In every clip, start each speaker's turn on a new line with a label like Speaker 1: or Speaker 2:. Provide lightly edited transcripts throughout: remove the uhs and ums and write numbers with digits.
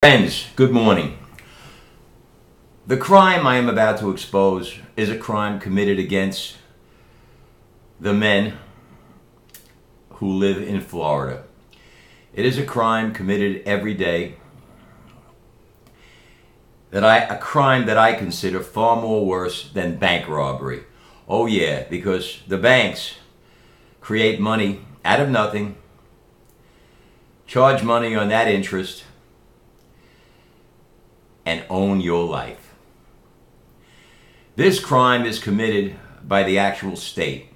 Speaker 1: Friends, good morning. The crime I am about to expose is a crime committed against the men who live in Florida. It is a crime committed every day, a crime that I consider far more worse than bank robbery. Oh yeah, because the banks create money out of nothing, charge money on that interest, and own your life. This crime is committed by the actual state,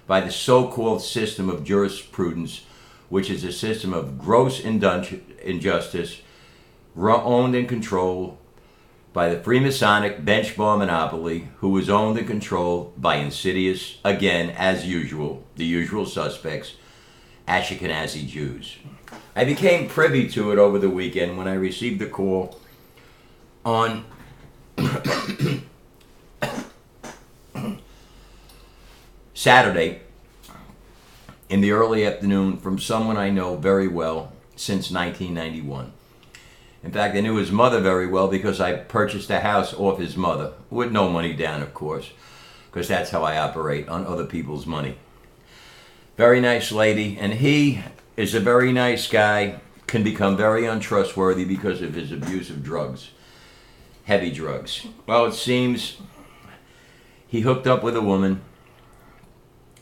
Speaker 1: by the so-called system of jurisprudence, which is a system of gross injustice, owned and controlled by the Freemasonic bench bar monopoly, who is owned and controlled by insidious, again, as usual, the usual suspects, Ashkenazi Jews. I became privy to it over the weekend when I received a call on Saturday in the early afternoon from someone I know very well since 1991. In fact, I knew his mother very well because I purchased a house off his mother, with no money down, of course, because that's how I operate, on other people's money. Very nice lady, and he is a very nice guy, can become very untrustworthy because of his abuse of drugs. Heavy drugs. Well, it seems he hooked up with a woman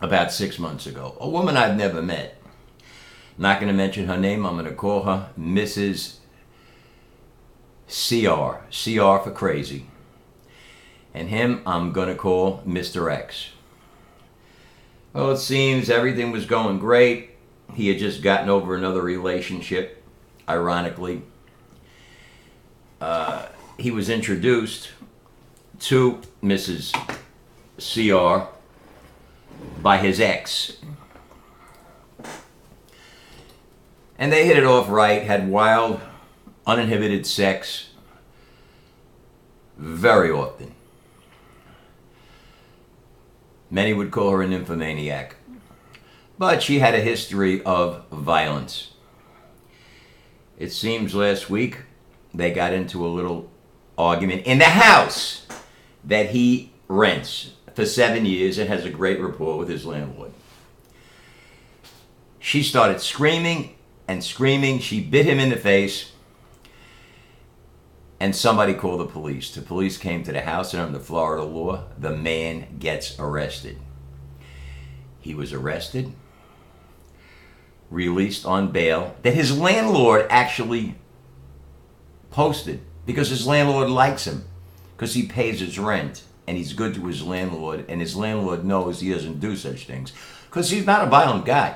Speaker 1: about 6 months ago. A woman I've never met. Not going to mention her name. I'm going to call her Mrs. CR. CR for crazy. And him I'm going to call Mr. X. Well, it seems everything was going great. He had just gotten over another relationship, ironically. He was introduced to Mrs. CR by his ex. And they hit it off right, had wild, uninhibited sex very often. Many would call her a nymphomaniac. But she had a history of violence. It seems last week they got into a little argument in the house that he rents for 7 years and has a great rapport with his landlord. She started screaming and screaming. She bit him in the face, and somebody called the police. The police came to the house, and under Florida law, the man gets arrested. He was arrested, released on bail, that his landlord actually posted, because his landlord likes him, because he pays his rent and he's good to his landlord, and his landlord knows he doesn't do such things because he's not a violent guy.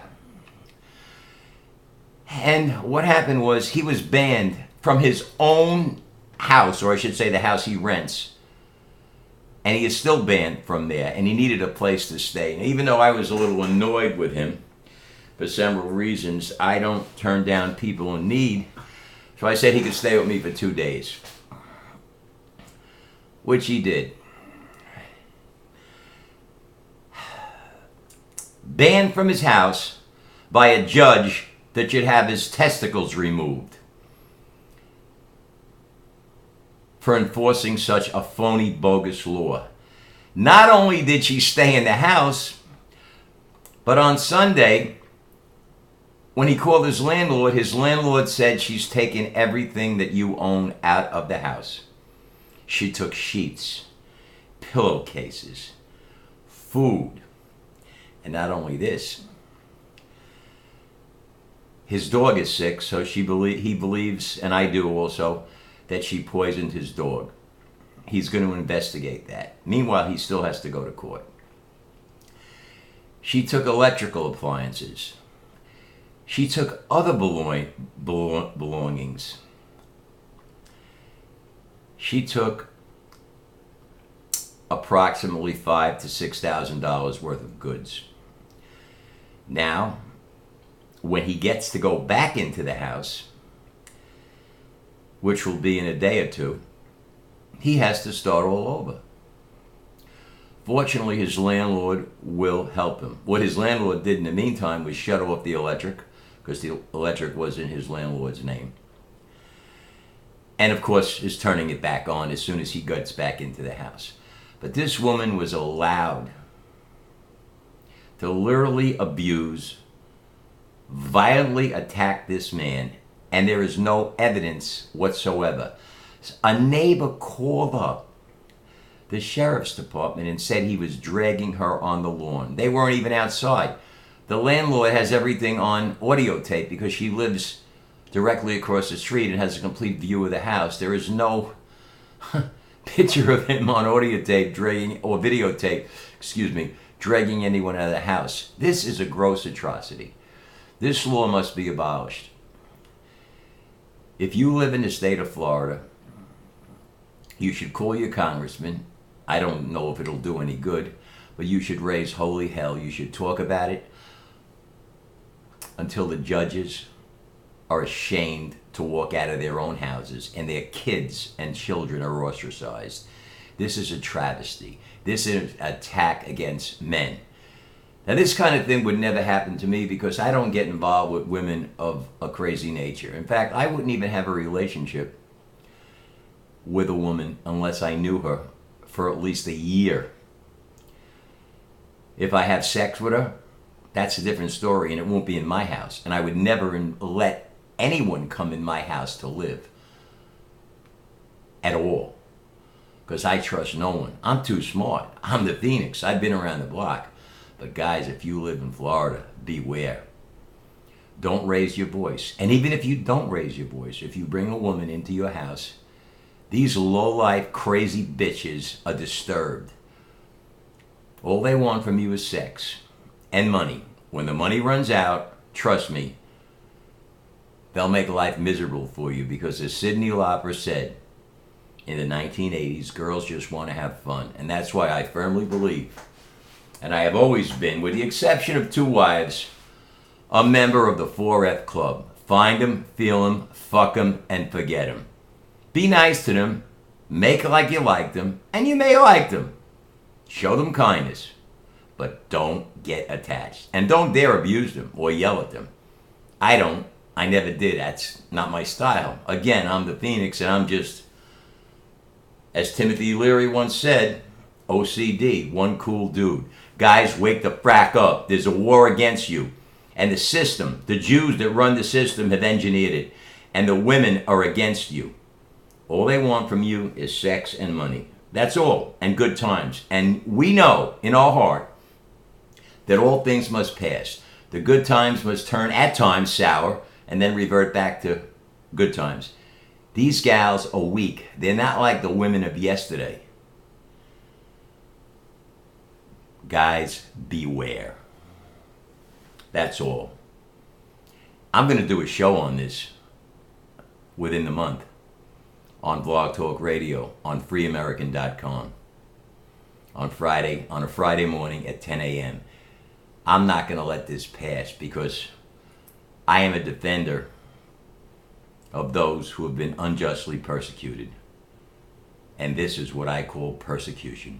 Speaker 1: And what happened was he was banned from his own house, or I should say the house he rents, and he is still banned from there, and he needed a place to stay. And even though I was a little annoyed with him for several reasons, I don't turn down people in need. So I said he could stay with me for 2 days, which he did. Banned from his house by a judge that should have his testicles removed for enforcing such a phony, bogus law. Not only did she stay in the house, but on Sunday, when he called his landlord said she's taken everything that you own out of the house. She took sheets, pillowcases, food, and not only this, his dog is sick, so he believes, and I do also, that she poisoned his dog. He's going to investigate that. Meanwhile, he still has to go to court. She took electrical appliances. She took other belongings. She took approximately $5,000 to $6,000 worth of goods. Now, when he gets to go back into the house, which will be in a day or two, he has to start all over. Fortunately, his landlord will help him. What his landlord did in the meantime was shut off the electric, because the electric was in his landlord's name. and of course is turning it back on as soon as he gets back into the house. But this woman was allowed to literally abuse, violently attack this man, and there is no evidence whatsoever. A neighbor called up the sheriff's department and said he was dragging her on the lawn. They weren't even outside. The landlord has everything on audio tape because she lives directly across the street and has a complete view of the house. There is no picture of him on audio tape dragging, or videotape, dragging anyone out of the house. This is a gross atrocity. This law must be abolished. If you live in the state of Florida, you should call your congressman. I don't know if it'll do any good, but you should raise holy hell. You should talk about it until the judges are ashamed to walk out of their own houses and their kids and children are ostracized. This is a travesty. This is an attack against men. Now, this kind of thing would never happen to me because I don't get involved with women of a crazy nature. In fact, I wouldn't even have a relationship with a woman unless I knew her for at least a year. If I have sex with her, that's a different story, and it won't be in my house. And I would never let anyone come in my house to live at all, because I trust no one. I'm too smart. I'm the Phoenix. I've been around the block. But guys, if you live in Florida, beware. Don't raise your voice. And even if you don't raise your voice, if you bring a woman into your house, these low-life, crazy bitches are disturbed. All they want from you is sex and money. When the money runs out, trust me, they'll make life miserable for you, because as Cyndi Lauper said in the 1980s, girls just want to have fun. And that's why I firmly believe, and I have always been, with the exception of 2 wives, a member of the 4F Club. Find them, feel them, fuck them, and forget them. Be nice to them, make it like you like them, and you may like them. Show them kindness, but don't get attached. And don't dare abuse them or yell at them. I don't. I never did. That's not my style. Again, I'm the Phoenix, and I'm just, as Timothy Leary once said, OCD, one cool dude. Guys, wake the frack up. There's a war against you. And the system, the Jews that run the system have engineered it. And the women are against you. All they want from you is sex and money. That's all. And good times. And we know in our heart that all things must pass. The good times must turn at times sour and then revert back to good times. These gals are weak. They're not like the women of yesterday. Guys, beware. That's all. I'm going to do a show on this within the month on Blog Talk Radio, on freeamerican.com, on a Friday morning at 10 a.m. I'm not going to let this pass, because I am a defender of those who have been unjustly persecuted. And this is what I call persecution.